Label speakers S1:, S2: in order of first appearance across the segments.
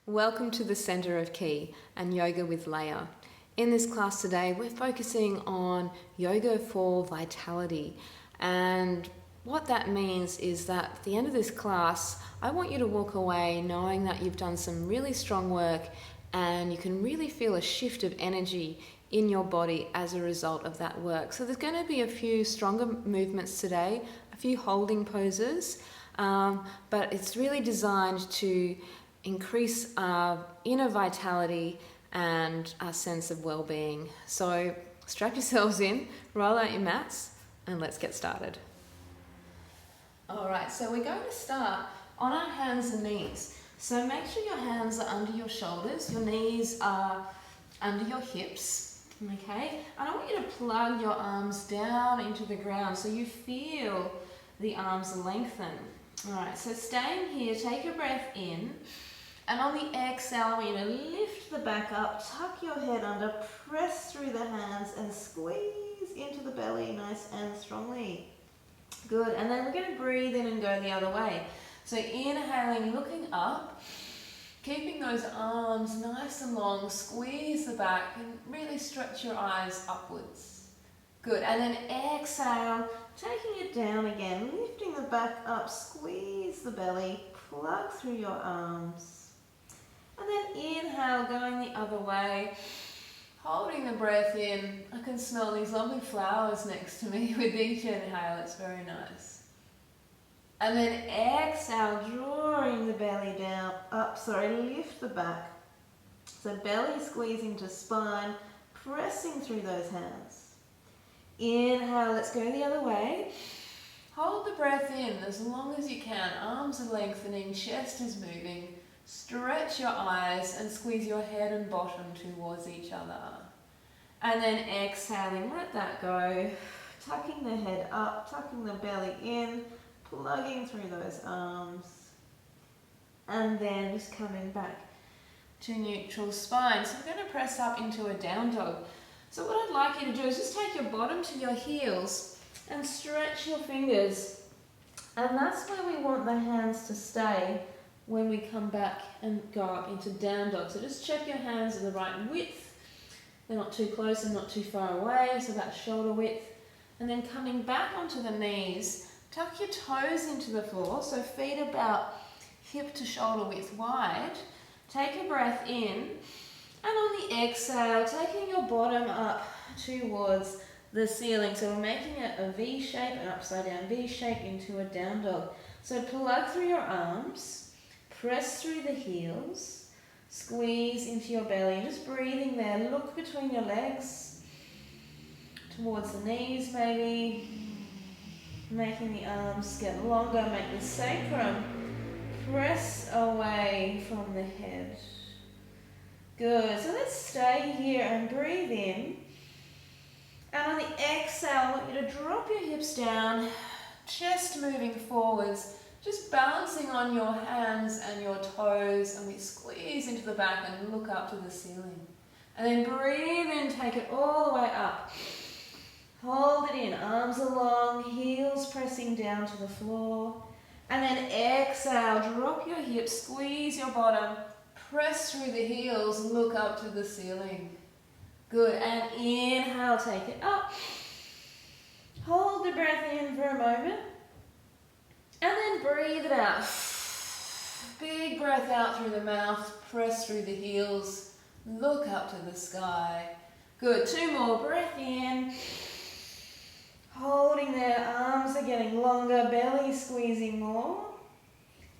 S1: Welcome to the Center of Ki and Yoga with Leah. In this class today, we're focusing on yoga for vitality. And what that means is that at the end of this class, I want you to walk away knowing that you've done some really strong work and you can really feel a shift of energy in your body as a result of that work. So there's going to be a few stronger movements today, a few holding poses, but it's really designed to increase our inner vitality and our sense of well-being. So strap yourselves in, roll out your mats, and let's get started. All right, so we're going to start on our hands and knees. So make sure your hands are under your shoulders, your knees are under your hips, okay? And I want you to plug your arms down into the ground so you feel the arms lengthen. All right, so staying here, take a breath in. And on the exhale, I want you to lift the back up, tuck your head under, press through the hands and squeeze into the belly nice and strongly. Good, and then we're going to breathe in and go the other way. So inhaling, looking up, keeping those arms nice and long, squeeze the back and really stretch your eyes upwards. Good, and then exhale, taking it down again, lifting the back up, squeeze the belly, plug through your arms. And then inhale, going the other way, holding the breath in. I can smell these lovely flowers next to me with each inhale, it's very nice. And then exhale, drawing the belly down, lift the back. So belly squeezing to spine, pressing through those hands. Inhale, let's go the other way. Hold the breath in as long as you can, arms are lengthening, chest is moving. Stretch your eyes and squeeze your head and bottom towards each other. And then exhaling, let that go. Tucking the head up, tucking the belly in, plugging through those arms. And then just coming back to neutral spine. So we're going to press up into a down dog. So what I'd like you to do is just take your bottom to your heels and stretch your fingers. And that's where we want the hands to stay when we come back and go up into down dog. So just check your hands are the right width. They're not too close and not too far away, so about shoulder width. And then coming back onto the knees, tuck your toes into the floor, so feet about hip to shoulder width wide. Take a breath in, and on the exhale, taking your bottom up towards the ceiling. So we're making it a V shape, an upside down V shape into a down dog. So plug through your arms. Press through the heels, squeeze into your belly, just breathing there. Look between your legs, towards the knees maybe, making the arms get longer, make the sacrum press away from the head. Good, so let's stay here and breathe in. And on the exhale, I want you to drop your hips down, chest moving forwards, just balancing on your hands and your toes, and we squeeze into the back and look up to the ceiling. And then breathe in, take it all the way up. Hold it in, arms are long, heels pressing down to the floor. And then exhale, drop your hips, squeeze your bottom, press through the heels, look up to the ceiling. Good, and inhale, take it up. Hold the breath in for a moment. And then breathe it out. Big breath out through the mouth, press through the heels, look up to the sky. Good, two more, breath in. Holding there, arms are getting longer, belly squeezing more.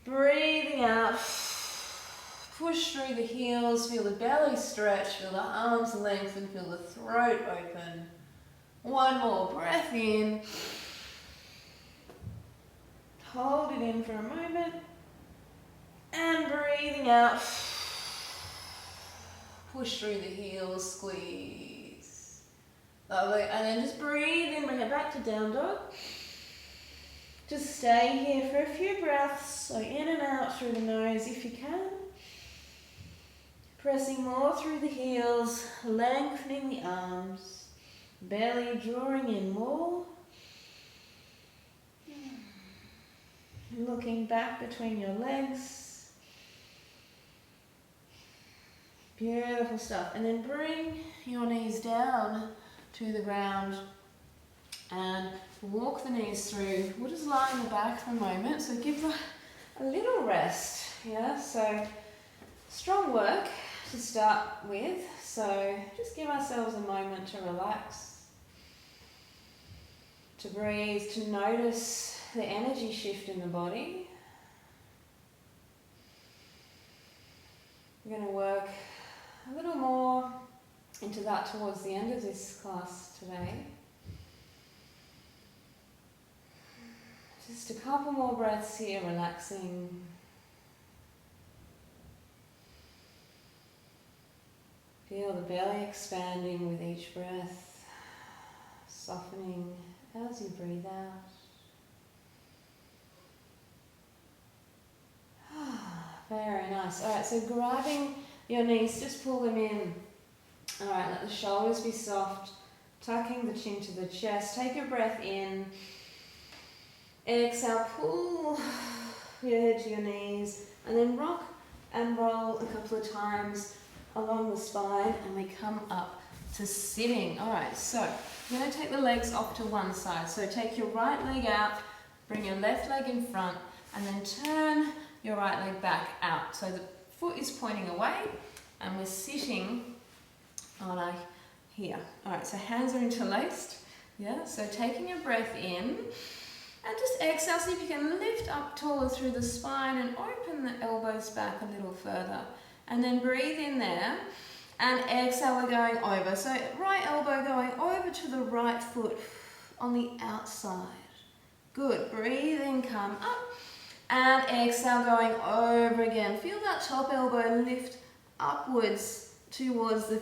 S1: Breathing out. Push through the heels, feel the belly stretch, feel the arms lengthen, feel the throat open. One more, breath in. Hold it in for a moment. And breathing out. Push through the heels, squeeze. Lovely. And then just breathe in, bring it back to down dog. Just stay here for a few breaths. So in and out through the nose if you can. Pressing more through the heels, lengthening the arms. Belly drawing in more. Looking back between your legs. Beautiful stuff. And then bring your knees down to the ground and walk the knees through. We'll just lie on the back for a moment, so give a little rest. Yeah, so strong work to start with, so just give ourselves a moment to relax, to breathe, to notice the energy shift in the body. We're going to work a little more into that towards the end of this class today. Just a couple more breaths here, relaxing. Feel the belly expanding with each breath, softening as you breathe out. Very nice. Alright, so grabbing your knees, just pull them in. Alright, let the shoulders be soft, tucking the chin to the chest. Take your breath in. Exhale, pull your head to your knees, and then rock and roll a couple of times along the spine, and we come up to sitting. Alright, so I'm going to take the legs off to one side. So take your right leg out, bring your left leg in front, and then turn your right leg back out. So the foot is pointing away, and we're sitting on here. Alright, so hands are interlaced. Yeah, so taking your breath in, and just exhale, see if you can lift up taller through the spine and open the elbows back a little further. And then breathe in there, and exhale, we're going over. So right elbow going over to the right foot on the outside. Good, breathe in, come up, and exhale, going over again. Feel that top elbow lift upwards towards the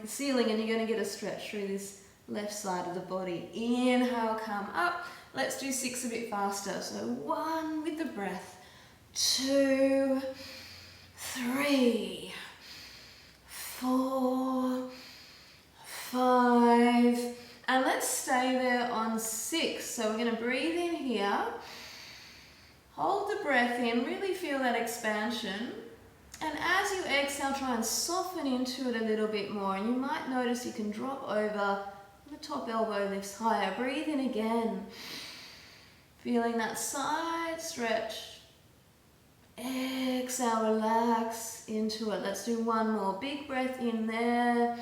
S1: ceiling, and you're going to get a stretch through this left side of the body. Inhale, come up. Let's do 6 a bit faster. So 1 with the breath, 2, 3, 4, 5, and let's stay there on 6. So we're going to breathe in here, hold the breath in, really feel that expansion, and as you exhale, try and soften into it a little bit more, and you might notice you can drop over. The top elbow lifts higher. Breathe in again. Feeling that side stretch. Exhale, relax into it. Let's do one more. Big breath in there.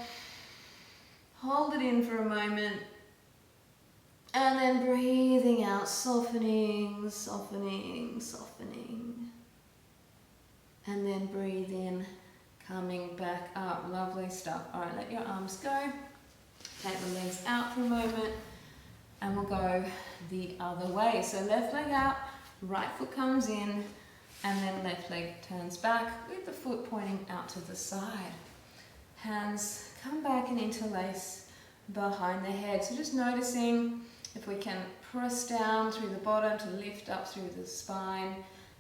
S1: Hold it in for a moment. And then breathing out, softening, softening, softening. And then breathe in, coming back up. Lovely stuff. All right, let your arms go. Take the legs out for a moment, and we'll go the other way. So left leg out, right foot comes in, and then left leg turns back with the foot pointing out to the side. Hands come back and interlace behind the head. So just noticing if we can press down through the bottom to lift up through the spine.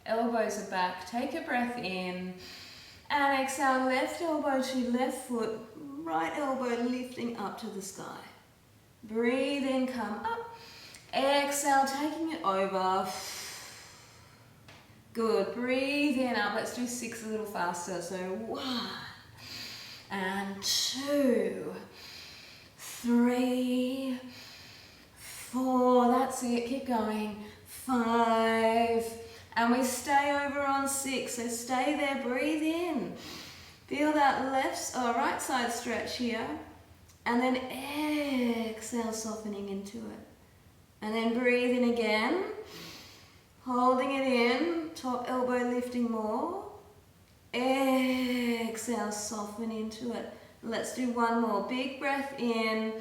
S1: Elbows are back. Take a breath in, and exhale, left elbow to left foot. Right elbow lifting up to the sky. Breathe in, come up. Exhale, taking it over. Good. Breathe in, up. Let's do 6 a little faster. So 1 and 2, 3, 4. That's it. Keep going. 5. And we stay over on 6. So stay there. Breathe in. Feel that right side stretch here, and then exhale, softening into it. And then breathe in again, holding it in, top elbow lifting more. Exhale, soften into it. Let's do one more. Big breath in,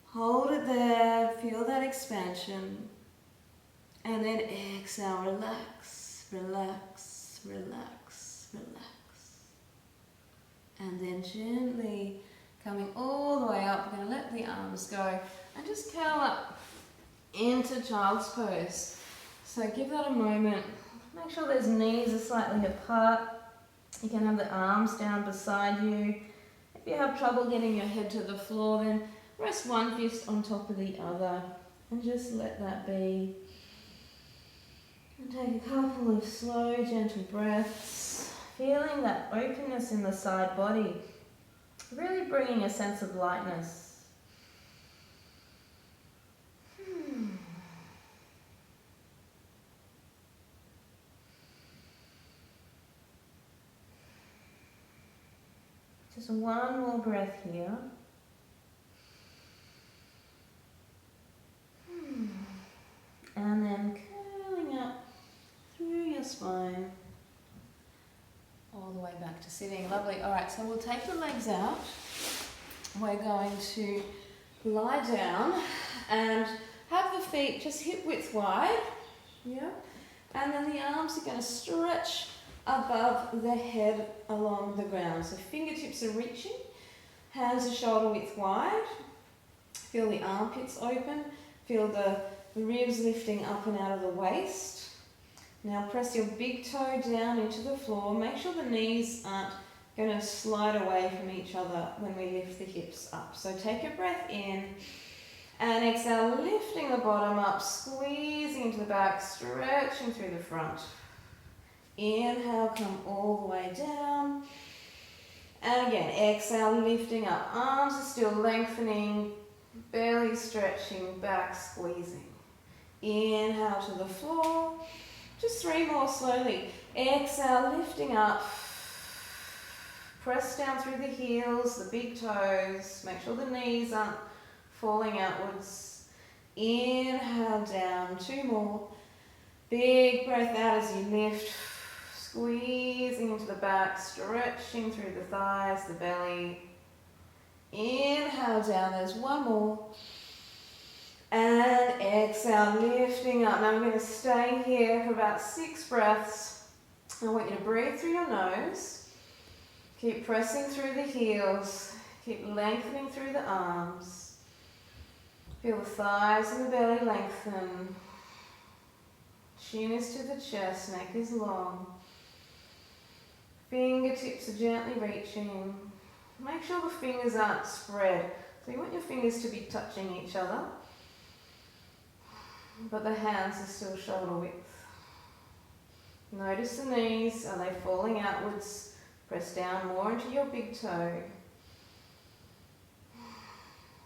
S1: hold it there, feel that expansion. And then exhale, relax, relax, relax, relax. And then gently coming all the way up, we're going to let the arms go and just curl up into child's pose. So give that a moment. Make sure those knees are slightly apart. You can have the arms down beside you. If you have trouble getting your head to the floor, then rest one fist on top of the other and just let that be. And take a couple of slow, gentle breaths. feeling that openness in the side body, really bringing a sense of lightness. Just one more breath here. And then curling up through your spine, all the way back to sitting. Lovely. All right, so we'll take the legs out. We're going to lie down and have the feet just hip width wide. Yeah. And then the arms are going to stretch above the head along the ground. So fingertips are reaching, hands are shoulder width wide. Feel the armpits open, feel the ribs lifting up and out of the waist. Now press your big toe down into the floor. Make sure the knees aren't going to slide away from each other when we lift the hips up. So take a breath in and exhale, lifting the bottom up, squeezing into the back, stretching through the front. Inhale, come all the way down. And again, exhale, lifting up. Arms are still lengthening, belly stretching, back squeezing. Inhale to the floor. Just 3 more slowly. Exhale, lifting up. Press down through the heels, the big toes. Make sure the knees aren't falling outwards. Inhale down. 2 more. Big breath out as you lift. Squeezing into the back, stretching through the thighs, the belly. Inhale down. There's 1 more. And exhale, lifting up. Now I'm going to stay here for about 6 breaths. I want you to breathe through your nose. Keep pressing through the heels. Keep lengthening through the arms. Feel the thighs and the belly lengthen. Chin is to the chest, neck is long. Fingertips are gently reaching. Make sure the fingers aren't spread. So you want your fingers to be touching each other, but the hands are still shoulder width. Notice the knees, are they falling outwards? Press down more into your big toe.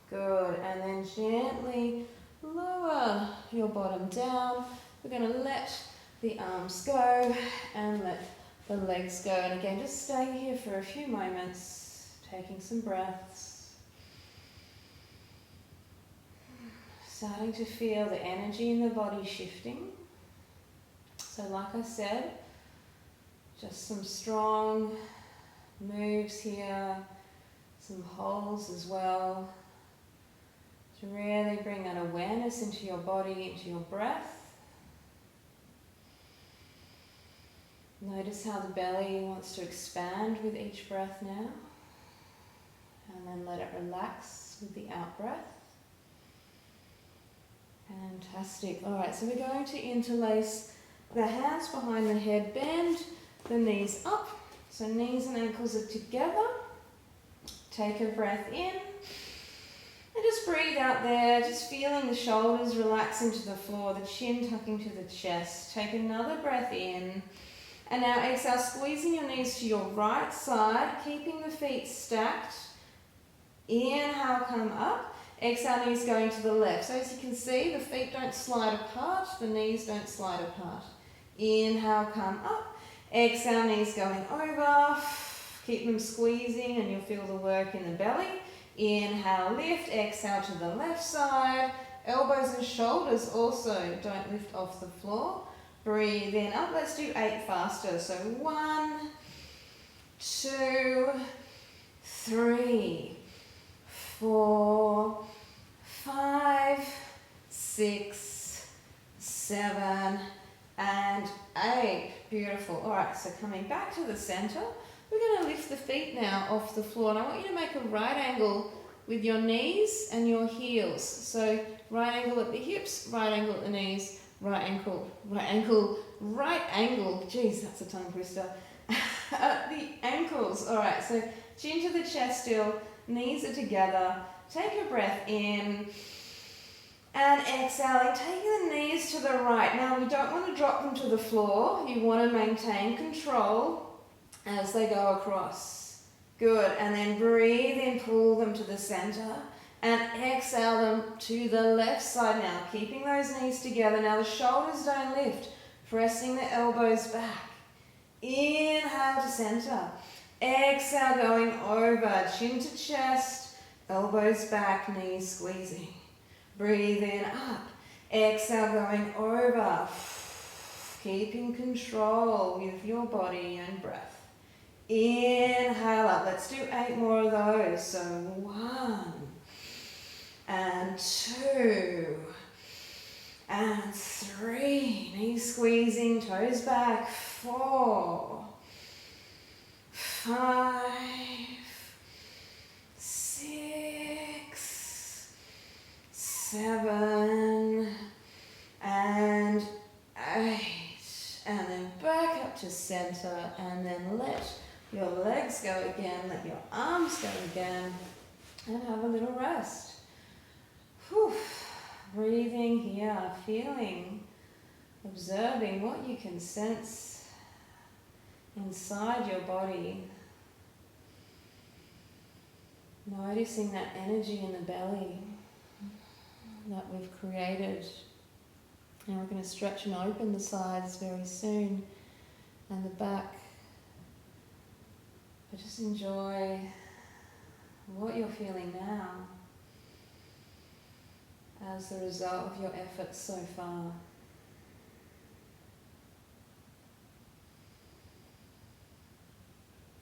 S1: Good, and then gently lower your bottom down. We're going to let the arms go and let the legs go. And again, just stay here for a few moments, taking some breaths. Starting to feel the energy in the body shifting. So like I said, just some strong moves here, some holds as well, to really bring that awareness into your body, into your breath. Notice how the belly wants to expand with each breath now, and then let it relax with the out breath. Fantastic. All right, so we're going to interlace the hands behind the head, bend the knees up. So knees and ankles are together. Take a breath in. And just breathe out there, just feeling the shoulders relax into the floor, the chin tucking to the chest. Take another breath in. And now exhale, squeezing your knees to your right side, keeping the feet stacked. Inhale, come up. Exhale, knees going to the left. So as you can see, the feet don't slide apart, the knees don't slide apart. Inhale, come up. Exhale, knees going over. Keep them squeezing and you'll feel the work in the belly. Inhale, lift. Exhale to the left side. Elbows and shoulders also don't lift off the floor. Breathe in, up. Let's do 8 faster. So 1, 2, 3, 4, 5, 6, 7, and 8. Beautiful. All right, so coming back to the center, we're going to lift the feet now off the floor. And I want you to make a right angle with your knees and your heels. So right angle at the hips, right angle at the knees, right angle. Geez, that's a tongue twister. At the ankles. All right, so chin to the chest still. Knees are together. Take a breath in and exhaling, taking the knees to the right. Now we don't want to drop them to the floor. You want to maintain control as they go across. Good, and then breathe in, pull them to the center, and exhale them to the left side now, keeping those knees together. Now the shoulders don't lift, pressing the elbows back. Inhale to center. Exhale, going over, chin to chest, elbows back, knees squeezing. Breathe in, up. Exhale, going over. Keeping control with your body and breath. Inhale up. Let's do 8 more of those. So 1 and 2 and 3. Knees squeezing, toes back. 4, 5, 6, 7, and 8. And then back up to center, and then let your legs go again, let your arms go again, and have a little rest. Whew. Breathing here, feeling, observing what you can sense inside your body. Noticing that energy in the belly that we've created. And we're going to stretch and open the sides very soon, and the back. But just enjoy what you're feeling now as the result of your efforts so far.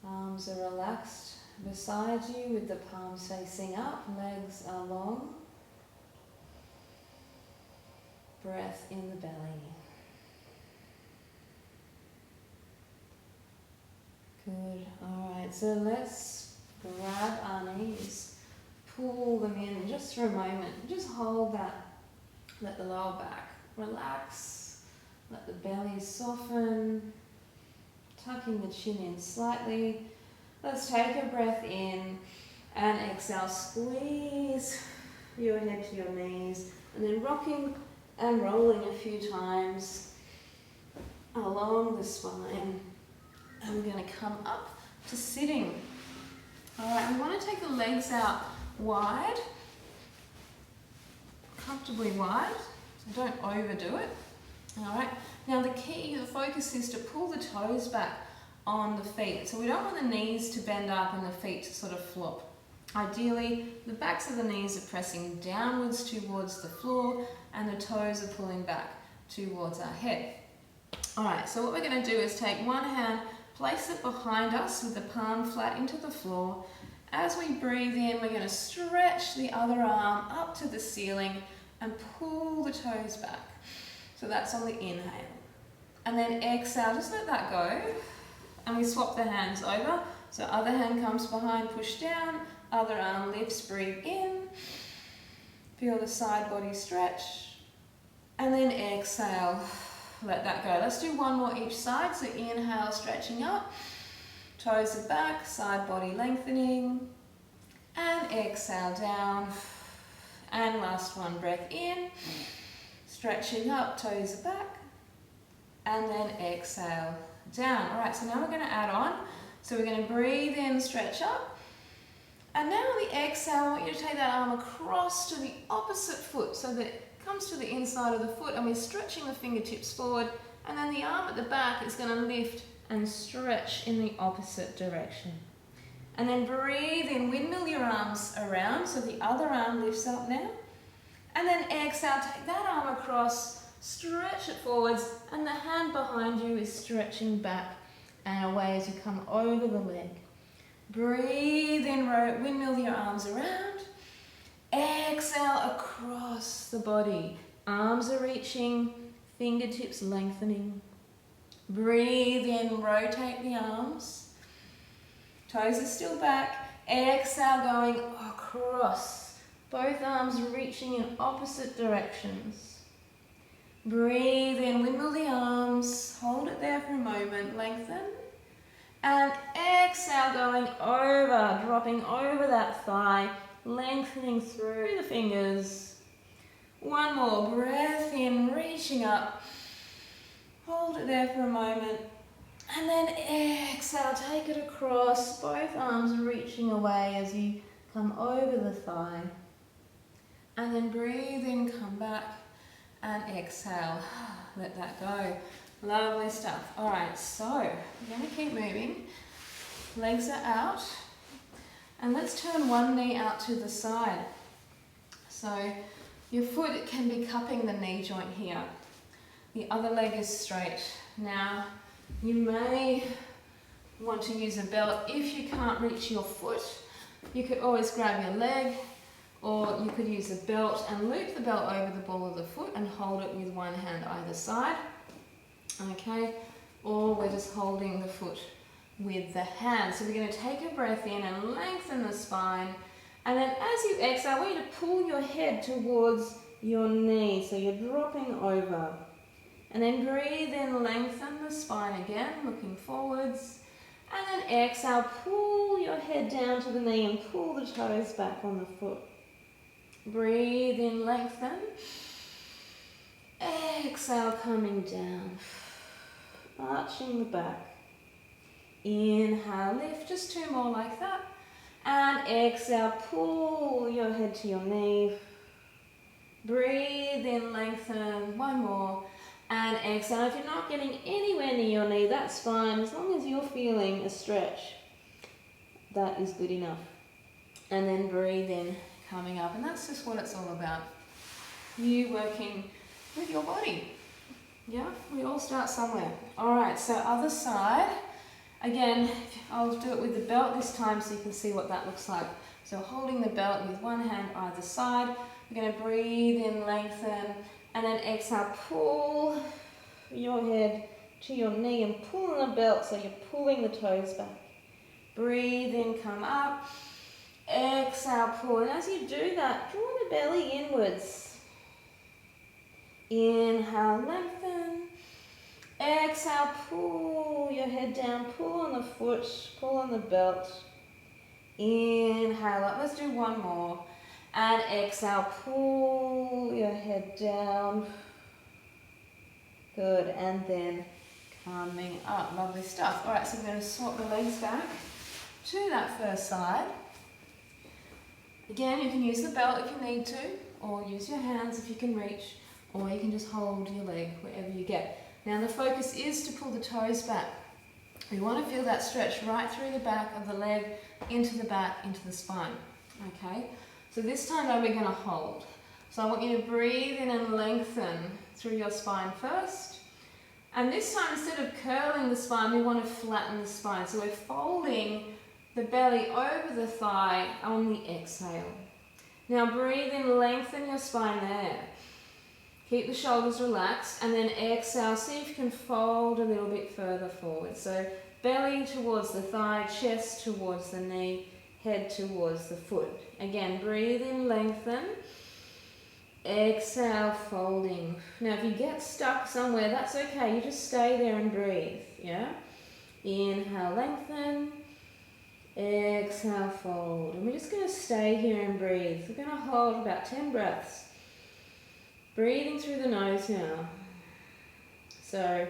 S1: Arms are relaxed beside you with the palms facing up, legs are long. Breath in the belly. Good. Alright, so let's grab our knees, pull them in just for a moment. Just hold that. Let the lower back relax. Let the belly soften. Tucking the chin in slightly. Let's take a breath in and exhale. Squeeze your head to your knees, and then rocking and rolling a few times along the spine. And we're going to come up to sitting. Alright, we want to take the legs out wide, comfortably wide, so don't overdo it. Alright, now the focus is to pull the toes back on the feet. So we don't want the knees to bend up and the feet to sort of flop. Ideally, the backs of the knees are pressing downwards towards the floor, and the toes are pulling back towards our head. Alright, so what we're going to do is take one hand, place it behind us with the palm flat into the floor. As we breathe in, we're going to stretch the other arm up to the ceiling and pull the toes back. So that's on the inhale. And then exhale, just let that go. And we swap the hands over. So other hand comes behind, push down. Other arm lifts, breathe in. Feel the side body stretch. And then exhale, let that go. Let's do 1 more each side. So inhale, stretching up. Toes are back, side body lengthening. And exhale down. And last one, breath in. Stretching up, toes are back. And then exhale down. All right, so now we're going to add on. So we're going to breathe in, stretch up. And now on the exhale, I want you to take that arm across to the opposite foot so that it comes to the inside of the foot, and we're stretching the fingertips forward, and then the arm at the back is going to lift and stretch in the opposite direction. And then breathe in, windmill your arms around so the other arm lifts up now. And then exhale, take that arm across, stretch it forwards, and the hand behind you is stretching back and away as you come over the leg. Breathe in, windmill your arms around. Exhale across the body. Arms are reaching, fingertips lengthening. Breathe in, rotate the arms. Toes are still back. Exhale, going across. Both arms reaching in opposite directions. Breathe in, windmill the arms. Hold it there for a moment, lengthen. And exhale, going over, dropping over that thigh, lengthening through the fingers. 1 more, breath in, reaching up. Hold it there for a moment. And then exhale, take it across, both arms reaching away as you come over the thigh. And then breathe in, come back, and exhale. Let that go. Lovely stuff. All right, so we're going to keep moving. Legs are out. And let's turn one knee out to the side. So your foot can be cupping the knee joint here. The other leg is straight. Now, you may want to use a belt. If you can't reach your foot, you could always grab your leg, or you could use a belt and loop the belt over the ball of the foot and hold it with one hand either side. Okay, or we're just holding the foot with the hand. So we're going to take a breath in and lengthen the spine. And then as you exhale, I want you to pull your head towards your knee. So you're dropping over. And then breathe in, lengthen the spine again, looking forwards. And then exhale, pull your head down to the knee and pull the toes back on the foot. Breathe in, lengthen. Exhale, coming down. Arching the back. Inhale, lift, just two more like that. And exhale, pull your head to your knee. Breathe in, lengthen, one more. And exhale. If you're not getting anywhere near your knee, that's fine. As long as you're feeling a stretch, that is good enough. And then breathe in, coming up. And that's just what it's all about. You working with your body. Yeah, we all start somewhere. All right, so other side. Again, I'll do it with the belt this time so you can see what that looks like. So holding the belt with one hand either side. We're going to breathe in, lengthen, and then exhale, pull your head to your knee and pull on the belt so you're pulling the toes back. Breathe in, come up. Exhale, pull. And as you do that, draw the belly inwards. Inhale, lengthen. Exhale, pull your head down, pull on the foot, pull on the belt. Inhale up, let's do one more. And exhale, pull your head down. Good, and then coming up, lovely stuff. All right, so we're going to swap the legs back to that first side. Again, you can use the belt if you need to, or use your hands if you can reach, or you can just hold your leg wherever you get. Now the focus is to pull the toes back. We want to feel that stretch right through the back of the leg, into the back, into the spine. Okay, so this time though we're going to hold. So I want you to breathe in and lengthen through your spine first. And this time, instead of curling the spine, we want to flatten the spine. So we're folding the belly over the thigh on the exhale. Now breathe in, lengthen your spine there. Keep the shoulders relaxed, and then exhale. See if you can fold a little bit further forward. So belly towards the thigh, chest towards the knee, head towards the foot. Again, breathe in, lengthen. Exhale, folding. Now if you get stuck somewhere, that's okay. You just stay there and breathe, yeah? Inhale, lengthen. Exhale, fold. And we're just going to stay here and breathe. We're going to hold about 10 breaths. Breathing through the nose now. So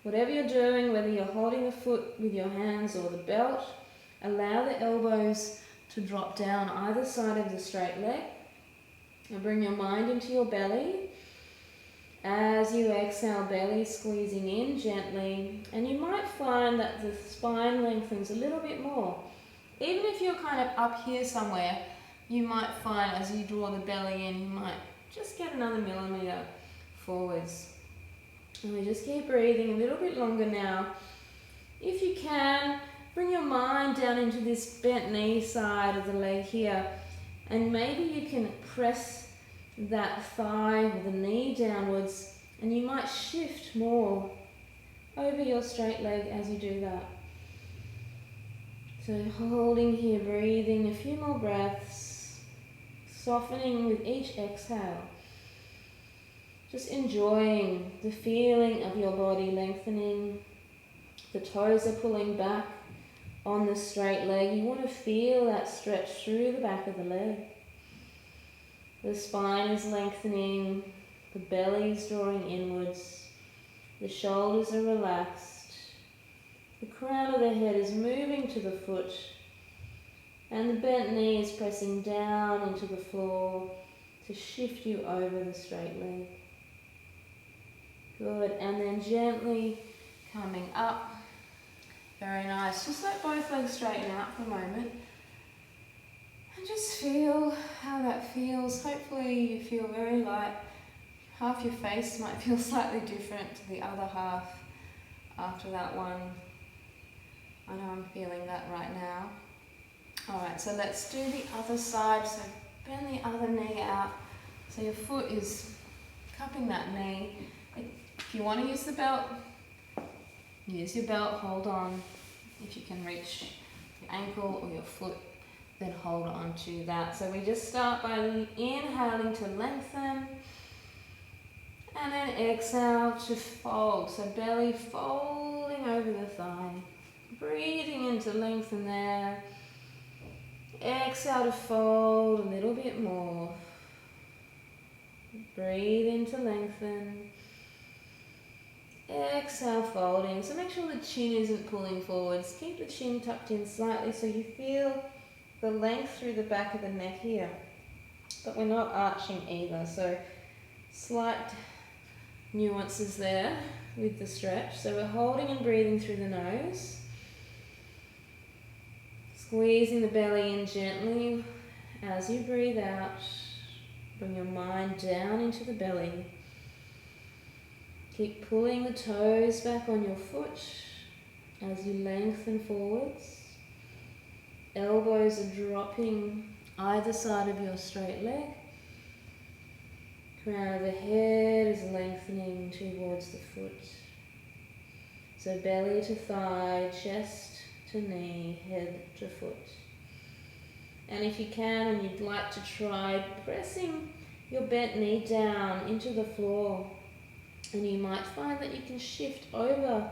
S1: whatever you're doing, whether you're holding the foot with your hands or the belt, allow the elbows to drop down either side of the straight leg. And bring your mind into your belly. As you exhale, belly squeezing in gently. And you might find that the spine lengthens a little bit more. Even if you're kind of up here somewhere, you might find as you draw the belly in, you might just get another millimeter forwards. And we just keep breathing a little bit longer now. If you can, bring your mind down into this bent knee side of the leg here. And maybe you can press that thigh or the knee downwards, and you might shift more over your straight leg as you do that. So holding here, breathing a few more breaths, softening with each exhale. Just enjoying the feeling of your body lengthening. The toes are pulling back on the straight leg. You want to feel that stretch through the back of the leg. The spine is lengthening, the belly is drawing inwards, the shoulders are relaxed, The crown of the head is moving to the foot, and the bent knee is pressing down into the floor to shift you over the straight leg. Good, and then gently coming up. Very nice. Just let both legs straighten out for a moment. And just feel how that feels. Hopefully you feel very light. Half your face might feel slightly different to the other half after that one. I know I'm feeling that right now. Alright, so let's do the other side. So bend the other knee out. So your foot is cupping that knee. If you want to use the belt, use your belt, hold on. If you can reach your ankle or your foot, then hold on to that. So we just start by inhaling to lengthen, and then exhale to fold. So belly folding over the thigh. Breathing in to lengthen there. Exhale to fold a little bit more. Breathe in to lengthen. Exhale, folding. So make sure the chin isn't pulling forwards. Keep the chin tucked in slightly so you feel the length through the back of the neck here. But we're not arching either. So slight nuances there with the stretch. So we're holding and breathing through the nose. Squeezing the belly in gently as you breathe out. Bring your mind down into the belly. Keep pulling the toes back on your foot as you lengthen forwards. Elbows are dropping either side of your straight leg. Crown of the head is lengthening towards the foot. So belly to thigh, chest to knee, head to foot. And if you can and you'd like to try pressing your bent knee down into the floor, and you might find that you can shift over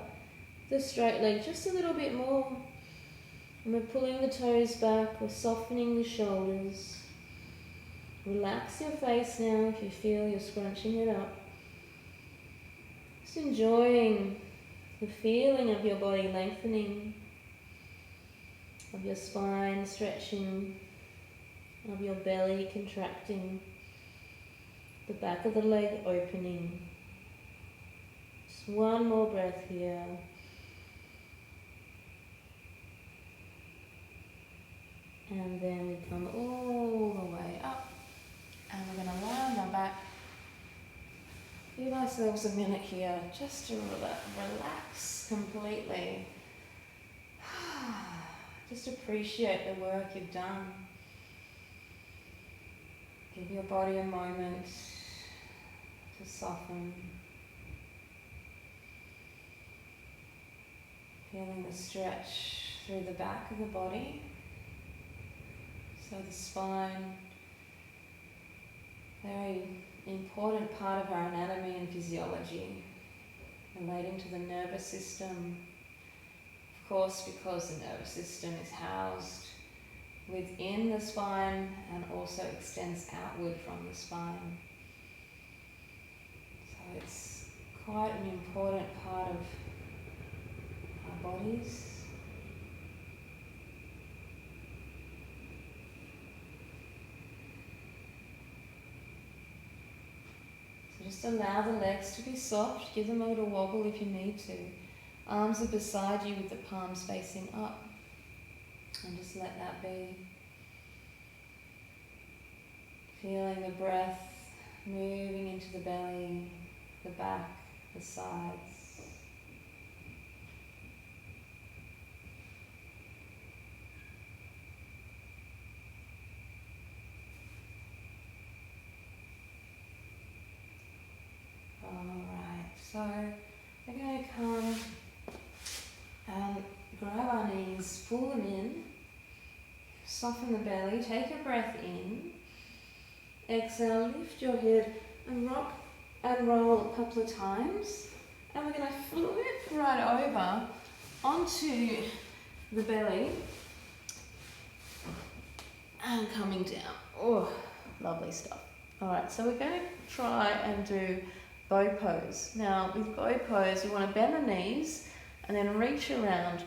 S1: the straight leg just a little bit more. And we're pulling the toes back, we're softening the shoulders. Relax your face now if you feel you're scrunching it up. Just enjoying the feeling of your body lengthening, of your spine stretching, of your belly contracting, the back of the leg opening. Just one more breath here. And then we come all the way up. And we're going to lie on our back. Give ourselves a minute here just to relax completely. Just appreciate the work you've done. Give your body a moment to soften. Feeling the stretch through the back of the body. So the spine, very important part of our anatomy and physiology, relating to the nervous system. Of course, because the nervous system is housed within the spine and also extends outward from the spine. So it's quite an important part of our bodies. So just allow the legs to be soft, give them a little wobble if you need to. Arms are beside you with the palms facing up. And just let that be. Feeling the breath moving into the belly, the back, the sides. Alright, so we're going to come and grab our knees, pull them in, soften the belly, take a breath in, exhale, lift your head and rock and roll a couple of times, and we're going to flip right over onto the belly and coming down. Oh, lovely stuff. Alright, so we're going to try and do bow pose. Now with bow pose you want to bend the knees and then reach around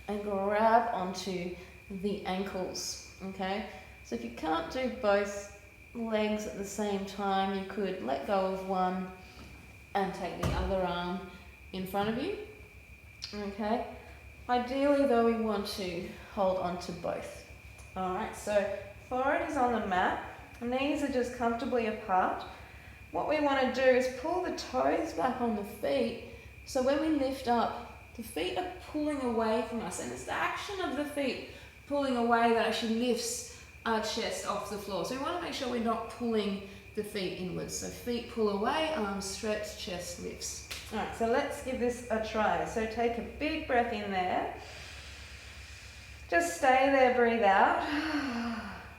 S1: and grab onto the ankles, okay? So if you can't do both legs at the same time, you could let go of one and take the other arm in front of you, okay? Ideally though, we want to hold on to both. Alright, so forehead is on the mat, knees are just comfortably apart. What we want to do is pull the toes back on the feet, so when we lift up, the feet are pulling away from us, and it's the action of the feet pulling away that actually lifts our chest off the floor. So we want to make sure we're not pulling the feet inwards. So feet pull away, arms stretch, chest lifts. Alright, so let's give this a try. So take a big breath in there. Just stay there, breathe out.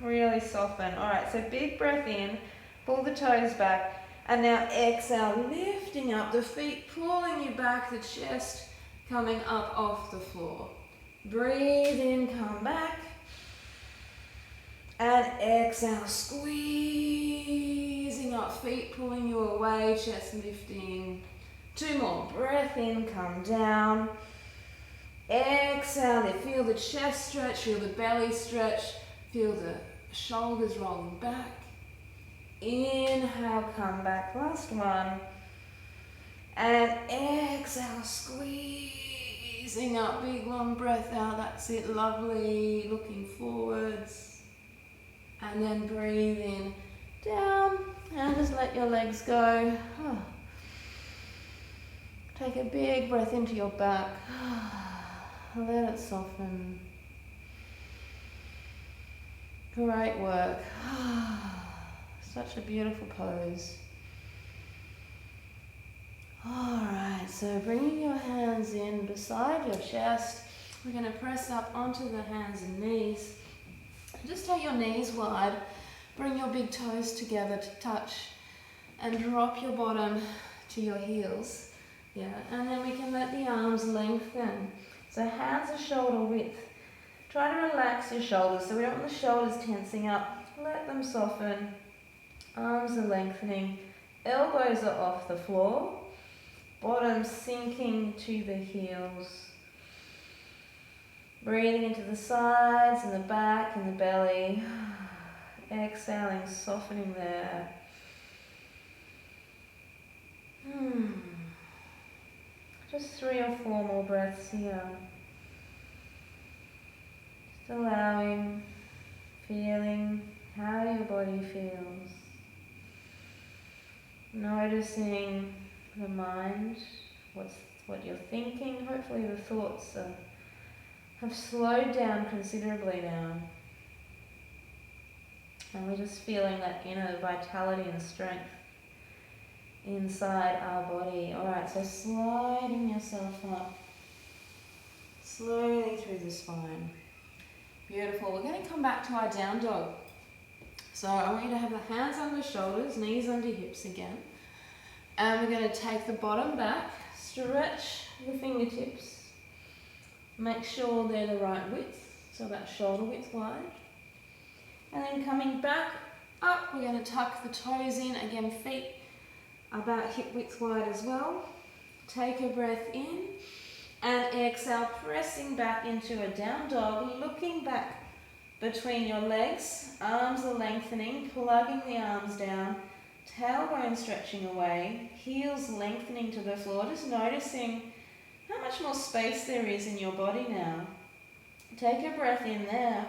S1: Really soften. Alright, so big breath in, pull the toes back, and now exhale, lifting up, the feet pulling you back, the chest coming up off the floor. Breathe in, come back. And exhale, squeezing up, feet pulling you away, chest lifting. 2 more. Breath in, come down. Exhale, feel the chest stretch, feel the belly stretch, feel the shoulders rolling back. Inhale, come back. Last one. And exhale, squeezing up, big long breath out. That's it, lovely. Looking forwards. And then breathe in, down, and just let your legs go. Take a big breath into your back. Let it soften. Great work. Such a beautiful pose. Alright, so bringing your hands in beside your chest, we're going to press up onto the hands and knees. Just take your knees wide, bring your big toes together to touch, and drop your bottom to your heels. Yeah, and then we can let the arms lengthen. So hands are shoulder width. Try to relax your shoulders, so we don't want the shoulders tensing up. Let them soften. Arms are lengthening. Elbows are off the floor. Bottom sinking to the heels. Breathing into the sides and the back and the belly. Exhaling, softening there. Just 3 or 4 more breaths here. Just allowing, feeling how your body feels. Noticing the mind, what you're thinking. Hopefully the thoughts have slowed down considerably now. And we're just feeling that inner vitality and strength inside our body. Alright, so sliding yourself up slowly through the spine. Beautiful. We're going to come back to our down dog. So I want you to have the hands under shoulders, knees under hips again. And we're going to take the bottom back, stretch the fingertips. Make sure they're the right width, so about shoulder width wide. And then coming back up, we're going to tuck the toes in. Again, feet about hip width wide as well. Take a breath in and exhale, pressing back into a down dog, looking back between your legs. Arms are lengthening, plugging the arms down, tailbone stretching away, heels lengthening to the floor, just noticing how much more space there is in your body now. Take a breath in there.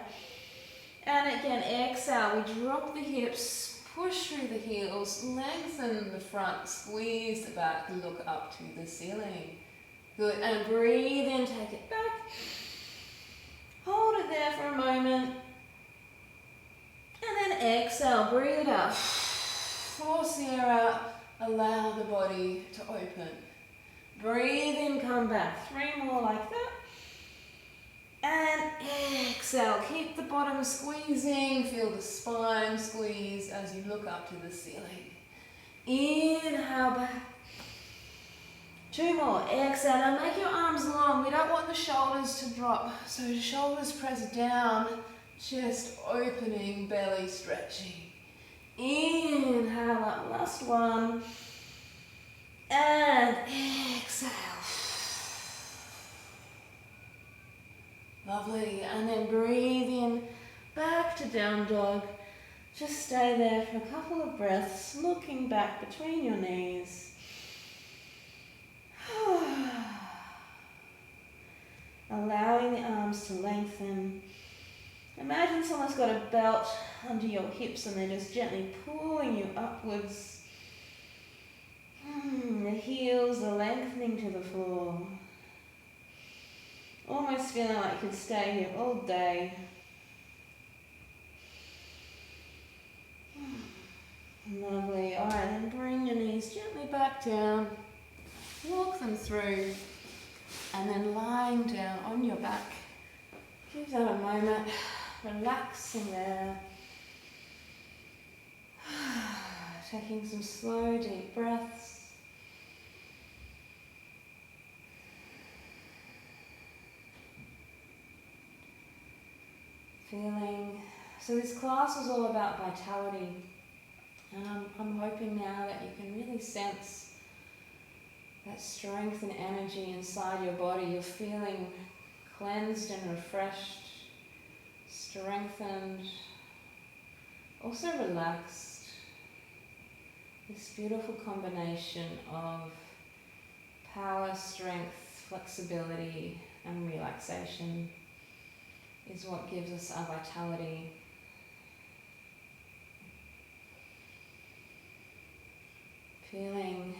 S1: And again, exhale, we drop the hips, push through the heels, lengthen the front, squeeze the back, look up to the ceiling. Good, and breathe in, take it back. Hold it there for a moment. And then exhale, breathe it out. Force the air out, allow the body to open. Breathe in, come back. 3 more like that. And exhale, keep the bottom squeezing, feel the spine squeeze as you look up to the ceiling. Inhale back. 2 more, exhale. Now make your arms long, we don't want the shoulders to drop. So the shoulders press down, chest opening, belly stretching. Inhale up, last one. And exhale. Lovely. And then breathe in back to down dog. Just stay there for a couple of breaths, looking back between your knees. Allowing the arms to lengthen. Imagine someone's got a belt under your hips and they're just gently pulling you upwards. The heels are lengthening to the floor. Almost feeling like you could stay here all day. Lovely. Alright, then bring your knees gently back down. Walk them through. And then lying down on your back. Give that a moment. Relaxing there. Taking some slow, deep breaths. Feeling. So this class was all about vitality. And I'm hoping now that you can really sense that strength and energy inside your body. You're feeling cleansed and refreshed, strengthened, also relaxed. This beautiful combination of power, strength, flexibility, and relaxation is what gives us our vitality. Feeling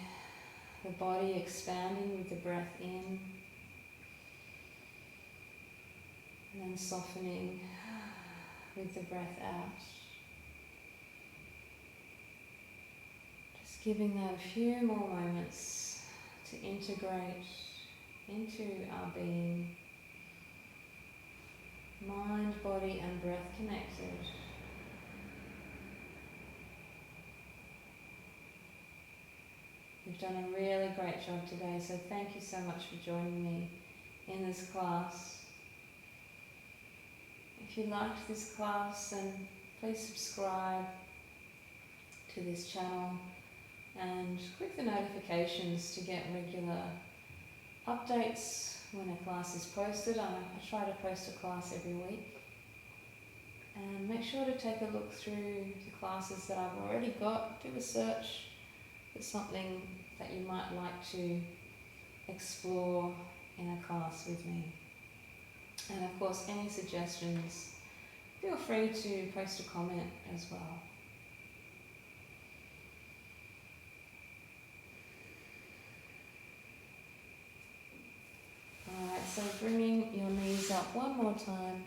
S1: the body expanding with the breath in, and then softening with the breath out. Just giving that a few more moments to integrate into our being. Mind, body and breath connected. You've done a really great job today, so thank you so much for joining me in this class. If you liked this class, then please subscribe to this channel and click the notifications to get regular updates when a class is posted. I try to post a class every week. And make sure to take a look through the classes that I've already got. Do a search for something that you might like to explore in a class with me. And of course, any suggestions, feel free to post a comment as well. Alright, so bringing your knees up one more time.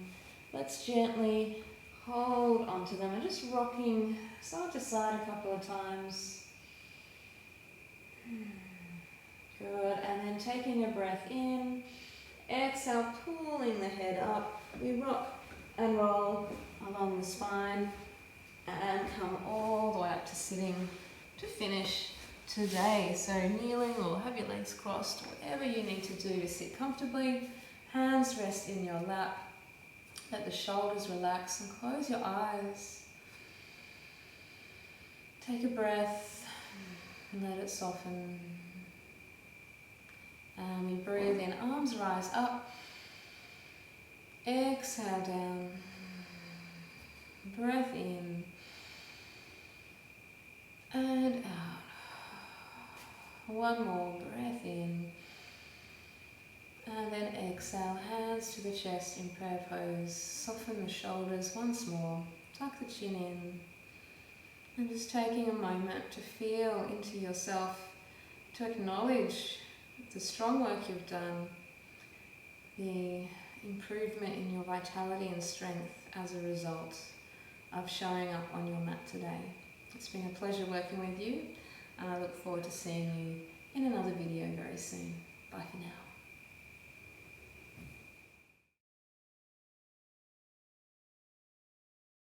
S1: Let's gently hold onto them and just rocking side to side a couple of times. Good, and then taking a breath in, exhale, pulling the head up. We rock and roll along the spine and come all the way up to sitting to finish today. So kneeling or have your legs crossed, whatever you need to do to sit comfortably. Hands rest in your lap. Let the shoulders relax and close your eyes. Take a breath and let it soften. And we breathe in, arms rise up. Exhale down. Breath in. And out. One more breath in. And then exhale, hands to the chest in prayer pose. Soften the shoulders once more. Tuck the chin in. And just taking a moment to feel into yourself, to acknowledge the strong work you've done, the improvement in your vitality and strength as a result of showing up on your mat today. It's been a pleasure working with you, and I look forward to seeing you in another video very soon.